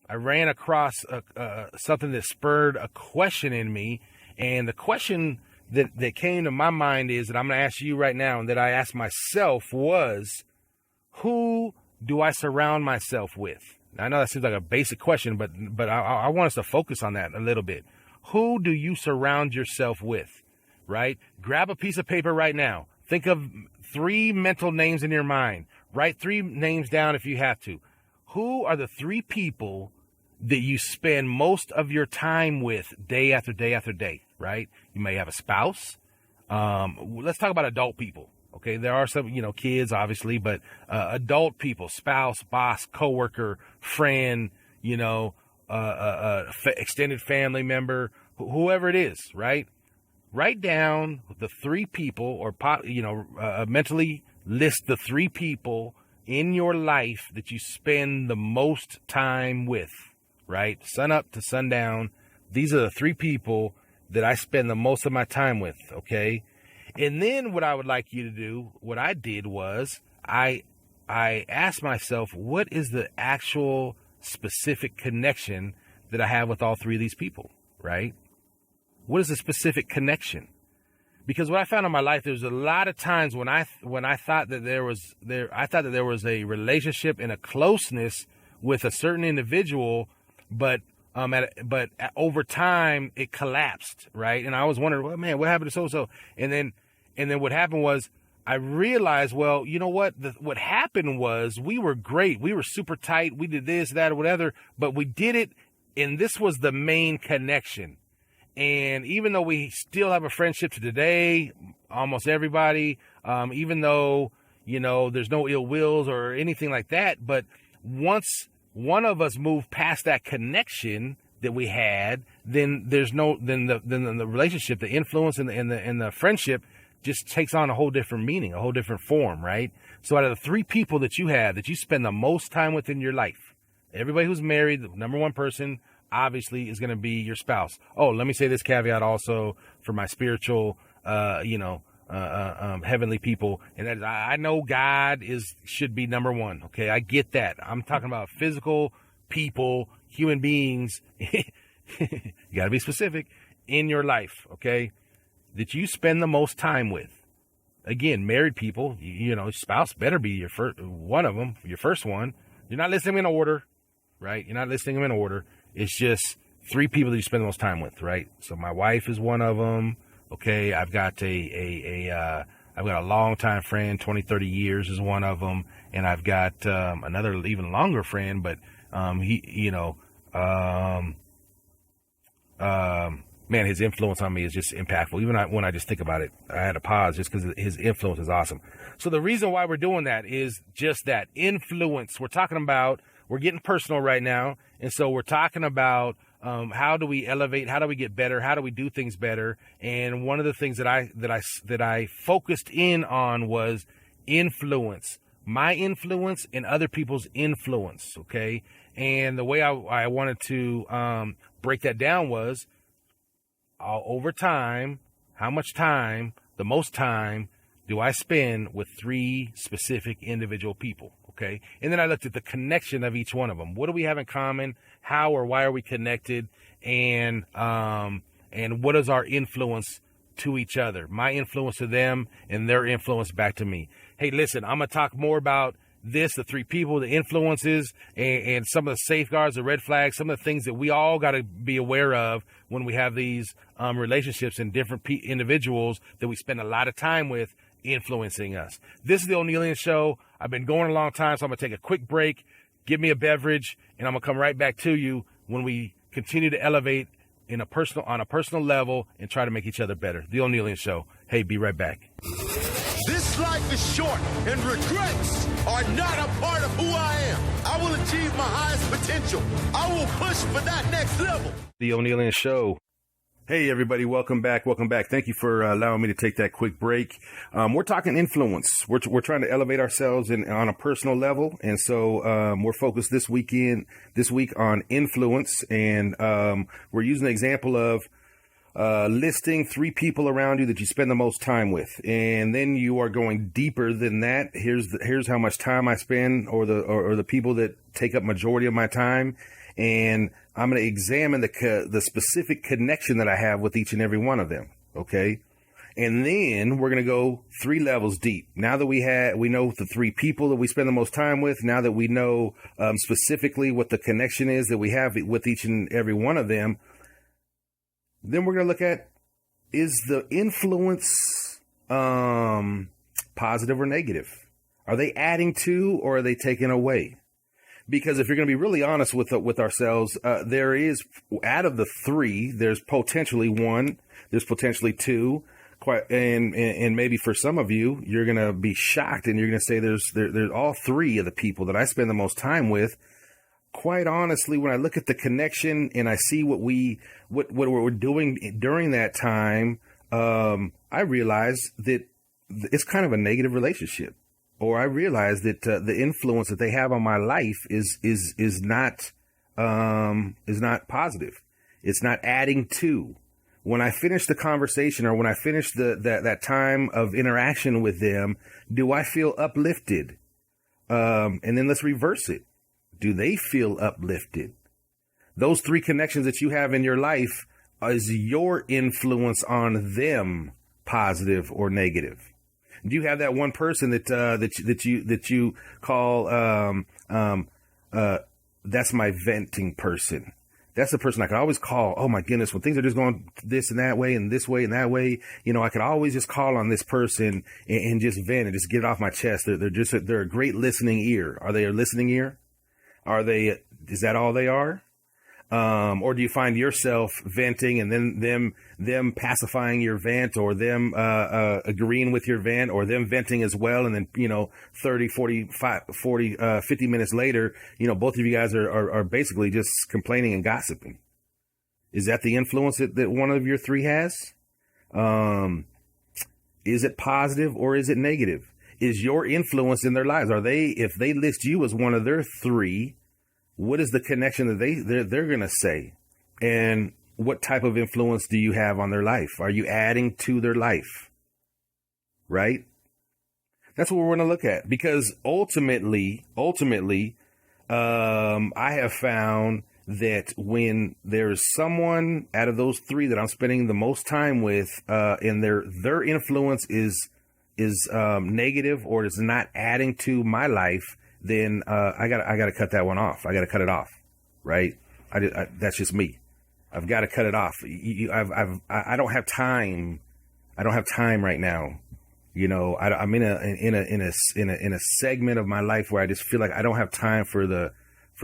I ran across something that spurred a question in me. And the question that came to my mind is that I'm going to ask you right now and that I asked myself was, who do I surround myself with? I know that seems like a basic question, but I want us to focus on that a little bit. Who do you surround yourself with, right? Grab a piece of paper right now. Think of 3 mental names in your mind. Write 3 names down if you have to. Who are the 3 people that you spend most of your time with day after day after day, right? You may have a spouse. Let's talk about adult people. Okay, there are some, kids, obviously, but adult people, spouse, boss, coworker, friend, extended family member, whoever it is, right? Write down the 3 people, or mentally list the 3 people in your life that you spend the most time with, right? Sun up to sundown. These are the 3 people that I spend the most of my time with, okay? And then what I would like you to do, what I did was I asked myself, what is the actual specific connection that I have with all 3 of these people, right? What is the specific connection? Because what I found in my life, there's a lot of times when I thought that there was a relationship and a closeness with a certain individual, but over time it collapsed, right? And I was wondering, well, man, what happened to so-and-so? And then what happened was I realized, well, you know what? What happened was we were great. We were super tight. We did this, that, or whatever, but we did it. And this was the main connection. And even though we still have a friendship to today, almost everybody, even though, there's no ill wills or anything like that. But once one of us moved past that connection that we had, then the relationship, the influence and the friendship just takes on a whole different meaning, a whole different form, right? So out of the 3 people that you have that you spend the most time with in your life, everybody who's married, the number 1 person obviously is going to be your spouse. Oh, let me say this caveat also for my spiritual, heavenly people. And that is, I know God should be number 1. Okay. I get that. I'm talking about physical people, human beings. You got to be specific in your life. Okay. That you spend the most time with. Again, married people, spouse better be your first one of them, your first one. You're not listing them in order, right? You're not listing them in order. It's just 3 people that you spend the most time with, right? So my wife is one of them. Okay. I've got I've got a longtime friend, 20, 30 years is one of them. And I've got, another even longer friend, but, man, his influence on me is just impactful. Even when I just think about it, I had to pause just because his influence is awesome. So the reason why we're doing that is just that influence. We're getting personal right now. And so we're talking about how do we elevate? How do we get better? How do we do things better? And one of the things that I focused in on was influence, my influence and other people's influence. Okay. And the way I wanted to break that down was, over time, how much time, the most time do I spend with 3 specific individual people? Okay. And then I looked at the connection of each one of them. What do we have in common? How or why are we connected? And what is our influence to each other? My influence to them and their influence back to me. Hey, listen, I'm going to talk more about the 3 people, the influences, and some of the safeguards, the red flags, some of the things that we all got to be aware of when we have these relationships and different individuals that we spend a lot of time with influencing us. This is the O'Neillian Show. I've been going a long time, so I'm going to take a quick break, give me a beverage, and I'm going to come right back to you when we continue to elevate on a personal level and try to make each other better. The O'Neillian Show. Hey, be right back. This life is short, and regrets are not a part of who I am. I will achieve my highest potential. I will push for that next level. The O'Neillian Show. Hey, everybody. Welcome back. Welcome back. We're allowing me to take that quick break. We're talking influence. We're trying to elevate ourselves on a personal level. And so, we're focused this week on influence. And, we're using the example of listing 3 people around you that you spend the most time with, and then you are going deeper than that. Here's how much time I spend, or the people that take up majority of my time, and I'm going to examine the specific connection that I have with each and every one of them. Okay. And then we're going to go 3 levels deep. Now that we know the 3 people that we spend the most time with, now that we know specifically what the connection is that we have with each and every one of them, then we're going to look at, is the influence positive or negative? Are they adding to, or are they taking away? Because if you're going to be really honest with ourselves, there is, out of the 3, there's potentially 1, there's potentially 2. And maybe for some of you, you're going to be shocked and you're going to say there's all 3 of the people that I spend the most time with. Quite honestly, when I look at the connection and I see what we're doing during that time, I realize that it's kind of a negative relationship, or I realize that the influence that they have on my life is not positive. It's not adding to. When I finish the conversation, or when I finish that time of interaction with them, do I feel uplifted? And then let's reverse it. Do they feel uplifted? Those 3 connections that you have in your life, is your influence on them positive or negative? Do you have that one person that you call that's my venting person? That's the person I could always call. Oh my goodness, when things are just going this and that way and this way and that way, I could always just call on this person and just vent and just get it off my chest. They're a great listening ear. Are they a listening ear? Is that all they are? Or do you find yourself venting and then them pacifying your vent, or them agreeing with your vent, or them venting as well, and then 30, 45, 40, 50 minutes later, both of you guys are basically just complaining and gossiping? Is that the influence that one of your 3 has? Is it positive or is it negative? Is your influence in their lives? If they list you as one of their 3, what is the connection that they're going to say? And what type of influence do you have on their life? Are you adding to their life? Right? That's what we're going to look at, because ultimately, I have found that when there's someone out of those 3 that I'm spending the most time with, and their influence is negative, or is not adding to my life, then I gotta cut that one off. I gotta cut it off, right? That's just me. I've got to cut it off. I don't have time. I don't have time right now. I'm in a segment of my life where I just feel like I don't have time for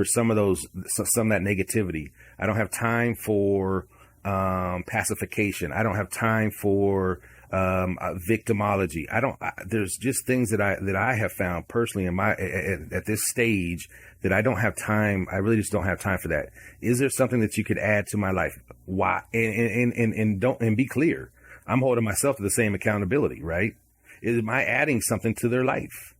some of that negativity. I don't have time for pacification. I don't have time for victimology. There's just things that I have found personally at this stage that I don't have time. I really just don't have time for that. Is there something that you could add to my life? Why? And be clear. I'm holding myself to the same accountability, right? Am I adding something to their life?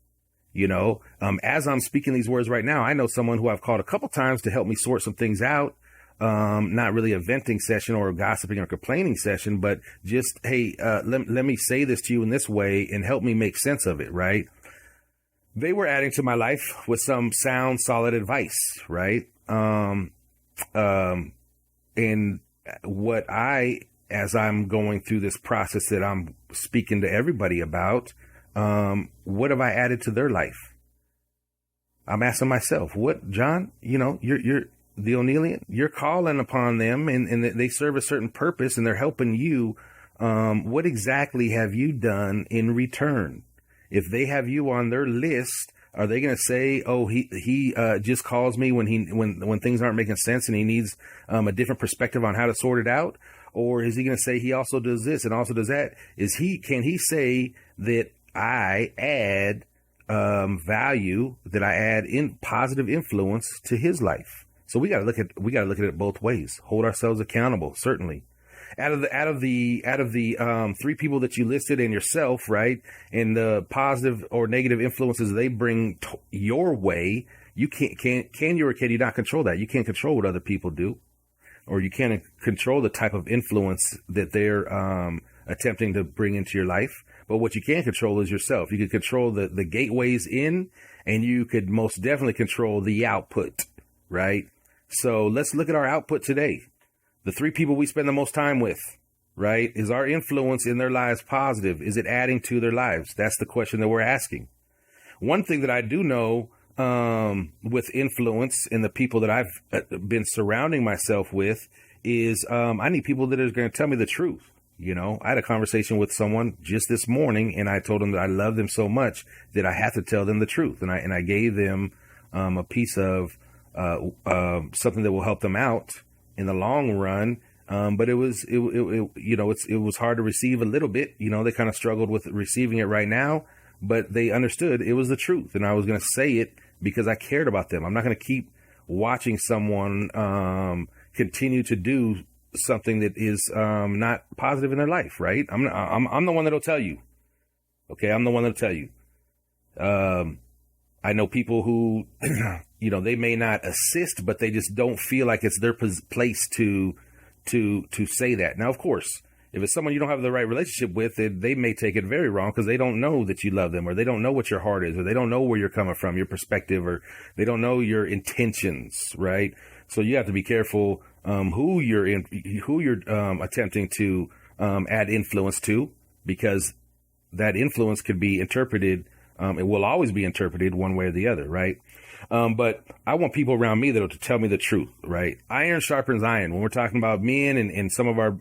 As I'm speaking these words right now, I know someone who I've called a couple times to help me sort some things out. Not really a venting session or a gossiping or complaining session, but just, hey, let me say this to you in this way and help me make sense of it, right? They were adding to my life with some sound, solid advice, right? And what as I'm going through this process that I'm speaking to everybody about, what have I added to their life? I'm asking myself, what, John, you're the O'Neillian, you're calling upon them and they serve a certain purpose and they're helping you. What exactly have you done in return? If they have you on their list, are they going to say, oh, he just calls me when things aren't making sense and he needs a different perspective on how to sort it out? Or is he going to say he also does this and also does that? Can he say that I add value, that I add in positive influence to his life? So we got to look at it both ways. Hold ourselves accountable, certainly. Out of the 3 people that you listed and yourself, right, and the positive or negative influences they bring your way, you can you not control that? You can't control what other people do or you can't control the type of influence that they're attempting to bring into your life. But what you can control is yourself. You can control the gateways in, and you could most definitely control the output, right? So let's look at our output today. The 3 people we spend the most time with, right? Is our influence in their lives positive? Is it adding to their lives? That's the question that we're asking. One thing that I do know with influence in the people that I've been surrounding myself with is I need people that are going to tell me the truth. You know, I had a conversation with someone just this morning, and I told them that I love them so much that I have to tell them the truth. And I gave them a piece of something that will help them out in the long run. But it was hard to receive a little bit. You know, they kind of struggled with receiving it right now, but they understood it was the truth. And I was going to say it because I cared about them. I'm not going to keep watching someone continue to do something that is not positive in their life, right? I'm the one that'll tell you. Okay, I'm the one that'll tell you. I know people who, they may not assist, but they just don't feel like it's their place to say that. Now, of course, if it's someone you don't have the right relationship with, they may take it very wrong because they don't know that you love them, or they don't know what your heart is, or they don't know where you're coming from, your perspective, or they don't know your intentions, right? So you have to be careful who you're attempting to add influence to, because that influence could be interpreted. It will always be interpreted one way or the other, right? But I want people around me that'll tell me the truth, right? Iron sharpens iron. When we're talking about men and some of our,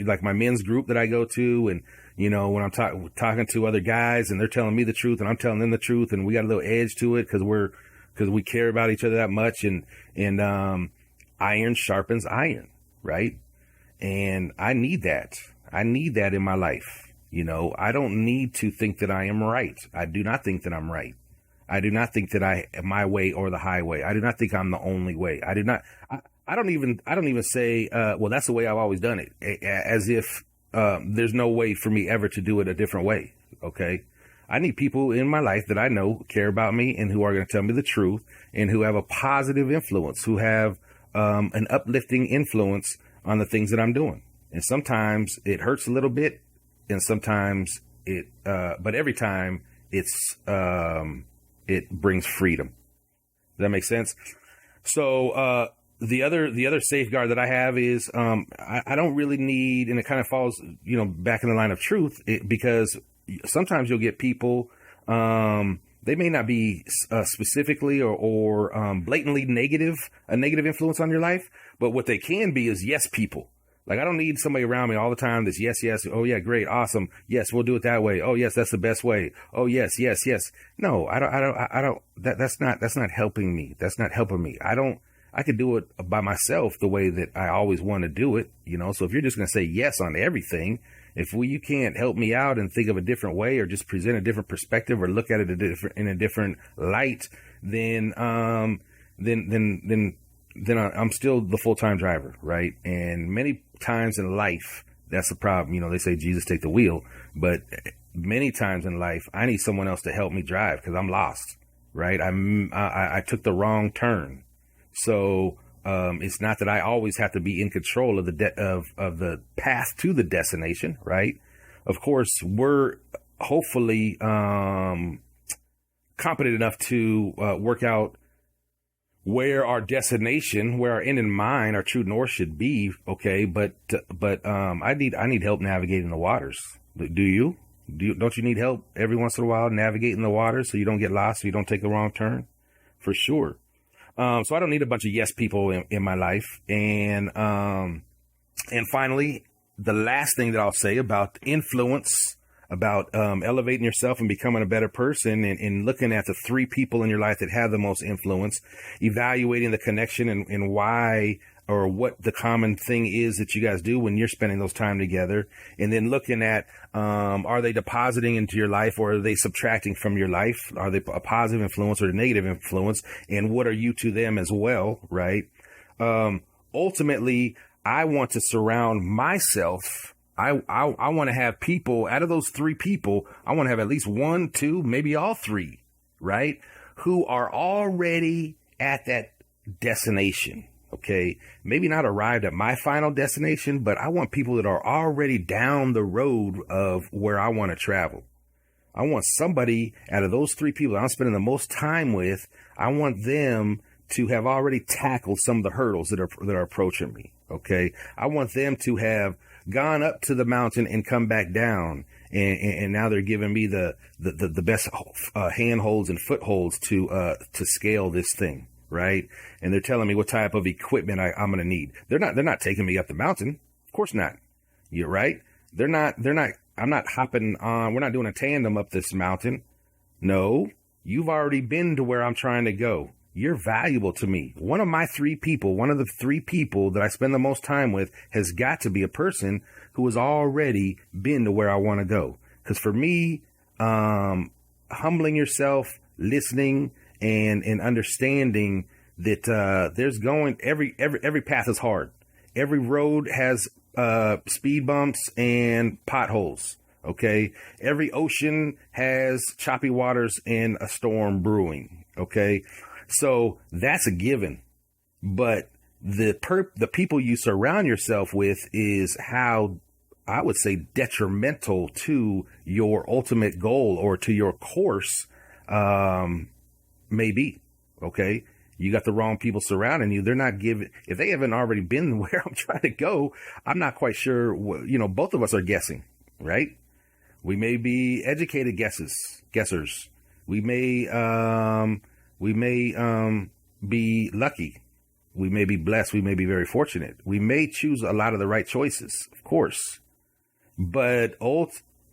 like my men's group that I go to, and, when I'm talking to other guys and they're telling me the truth and I'm telling them the truth, and we got a little edge to it because we care about each other that much, and iron sharpens iron, right? And I need that. I need that in my life. I don't need to think that I am right. I do not think that I'm right. I do not think that my way or the highway. I do not think I'm the only way. I don't even say, well, that's the way I've always done it, as if there's no way for me ever to do it a different way. Okay. I need people in my life that I know care about me and who are going to tell me the truth, and who have a positive influence, who have an uplifting influence on the things that I'm doing. And sometimes it hurts a little bit, and sometimes but every time it brings freedom. Does that make sense? So, the other safeguard that I have is, I don't really need, and it kind of falls, back in the line of truth, because sometimes you'll get people, they may not be specifically or blatantly a negative influence on your life, but what they can be is yes people. Like, I don't need somebody around me all the time that's yes, yes. Oh yeah, great, awesome. Yes, we'll do it that way. Oh yes, that's the best way. Oh yes, yes, yes. No, I don't. That's not helping me. That's not helping me. I could do it by myself the way that I always want to do it. So if you're just going to say yes on everything, you can't help me out and think of a different way, or just present a different perspective, or look at it in a different light, then I'm still the full-time driver, right? And many times in life, that's the problem. They say Jesus take the wheel, but many times in life, I need someone else to help me drive because I'm lost, right? I took the wrong turn. So, it's not that I always have to be in control of the path to the destination, right? Of course, we're hopefully, competent enough to, work out where our destination, where our end in mind, our true north should be. Okay. But I need help navigating the waters. Do you? Don't you need help every once in a while navigating the waters so you don't get lost, so you don't take the wrong turn? For sure. So I don't need a bunch of yes people in my life. And finally, the last thing that I'll say about influence, about elevating yourself and becoming a better person, and looking at the 3 people in your life that have the most influence, evaluating the connection and why, or what the common thing is that you guys do when you're spending those time together. And then looking at, are they depositing into your life, or are they subtracting from your life? Are they a positive influence or a negative influence? And what are you to them as well? Right. Ultimately, I want to surround myself. I want to have people out of those 3 people. I want to have at least 1, 2, maybe all 3, right? Who are already at that destination. Okay. Maybe not arrived at my final destination, but I want people that are already down the road of where I want to travel. I want somebody out of those three people that I'm spending the most time with. I want them to have already tackled some of the hurdles that are approaching me. Okay. I want them to have gone up to the mountain and come back down. And now they're giving me the best handholds and footholds to scale this thing. Right. And they're telling me what type of equipment I'm going to need. They're not taking me up the mountain. Of course not. You're right. I'm not hopping on. We're not doing a tandem up this mountain. No, you've already been to where I'm trying to go. You're valuable to me. One of the three people that I spend the most time with has got to be a person who has already been to where I want to go. Because for me, humbling yourself, listening, and understanding that every path is hard. Every road has speed bumps and potholes. Okay. Every ocean has choppy waters and a storm brewing. Okay. So that's a given. But the people you surround yourself with is how I would say detrimental to your ultimate goal or to your course, maybe. Okay. You got the wrong people surrounding you. They're not if they haven't already been where I'm trying to go, I'm not quite sure. Both of us are guessing, right? We may be educated guessers. We may be lucky. We may be blessed. We may be very fortunate. We may choose a lot of the right choices, of course. But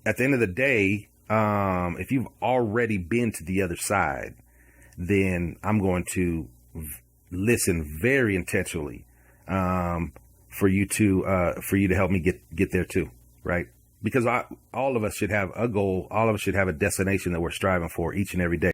at the end of the day, if you've already been to the other side, then I'm going to listen very intentionally for you to help me get there too, right? Because all of us should have a goal. All of us should have a destination that we're striving for each and every day.